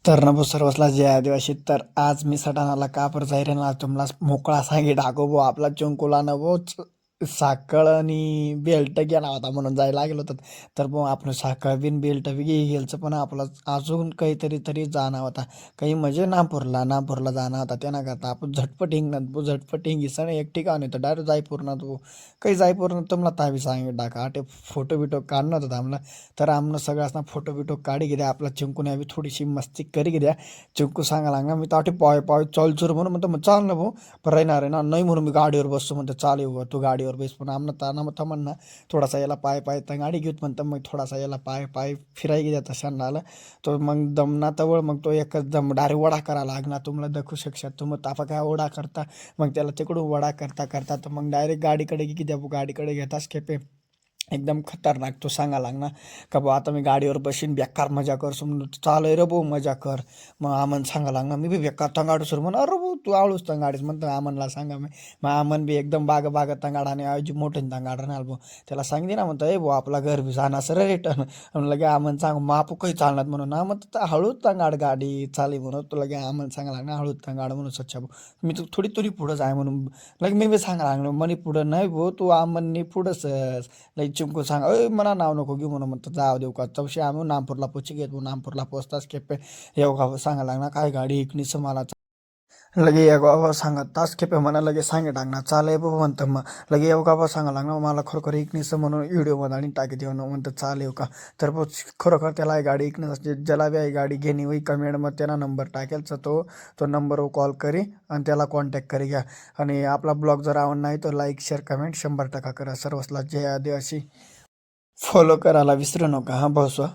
तर नभो सर्वसला जय आदिवासी. तर आज मी सटाणाला का पर जाहीर ना तुम्हाला मोकळा सांगे डाको भो आपला चंकुला नभो साखळ आणि बेल्ट गेला होता म्हणून जायला लागलो होतं. तर मग आपण साखळ बिन बेल्ट बी गेलचं पण आपला अजून काहीतरी जाणं होता. काही म्हणजे नागपूरला जाणं होता त्यांना करता आपण झटपट हिंगणार झटपट हिंगी सण एक ठिकाण होतं डायरेक्ट जायपूरना तो काही जायपूर तुम्हाला ताबी सांगे डाका आटे फोटो बिटो काढणं होतं आम्हाला. तर आमनं सगळं असं फोटो बिटो काढी घ्या आपला चिंकून बी थोडीशी मस्ती करी घ्या. चिंकू सांगा लागला मी ताटे पाय पाय चल चुर म्हणून म्हणतो मग चाल ना भाऊ पण राहणार आहे ना नाही म्हणून मी गाडीवर बसतो म्हणतो चाल येऊ तू गाडीवर बेस पण आमनं ताना मग म्हणणं थोडासा याला पाय पाय तर गाडी घेत म्हणतं मग थोडासा याला पाय पाय फिराई घ्या तशानं आलं. तो मग दमना तवळ मग तो एकच दम डायरेक्ट वडा करा लागणार तुम्हाला दखू शकतात तुम्ही तापा काय वडा करता. मग त्याला तिकडून वडा करता करता तर मग डायरेक्ट गाडीकडे की द्या गाडीकडे घेताच खेपे एकदम खतरनाक तो सांगा लागणार का भाऊ आता मी गाडीवर बसीन बेकार मजा कर म्हणून चालय रे भाऊ मजा कर. मग आमन सांगा लागणार मी बी बेकार तंगाडू सर म्हण अरे भाऊ तू आवळूच तंगाडीस म्हणतो आमनला सांगा मी. मग आमन बी एकदम बाग बाग तंगाडाने ऐवजी मोठे तंगाड राहणार भाऊ त्याला सांगते ना म्हणतो ए भाऊ आपला घर बी जाणार सर रिटर्न लगे आमन सांग मग आपू काही चालणार म्हणून ना मग हळूच तंगाड गाडी चाली म्हणून तो लगे आमन सांगा लागणार हळूच तंगाड म्हणून स्वच्छ भाऊ मी तू थोडी थोडी पुढं जाय म्हणून लगे मी बी सांगा लागणार म्हणे पुढं नाही भाऊ तू आमननी पुढंच लई चिमको सांग अय मला नाव नको घेऊ म्हणून म्हणतं जाऊ देऊ का चौशी आम्ही नामपूरला पोची घेतो नामपूरला पोचताच खेपे येऊ का सांगा लागणार काय गाडी इकणीच मला लगे येऊ गावा सांगा तास खेपे म्हणा लगे सांगे टाकणार चालय बाबा म्हणतं मग लगे येऊ गावा सांगा लागणार मला खरोखर इकणीचं म्हणून व्हिडिओमध्ये आणि टाकी देऊ म्हणतं चाल येऊ का. तर खरोखर त्याला ही गाडी इकणं असते ज्याला बी आहे गाडी घेणे होई कमेंटमध्ये त्यांना नंबर टाकेल तर तो नंबरवर कॉल करी आणि त्याला कॉन्टॅक्ट करी घ्या. आणि आपला ब्लॉग जर आवड नाही तर लाईक शेअर कमेंट 100% करा. सर्वसला जय आदिवासी. फॉलो करायला विसरू नका हां भाऊसा.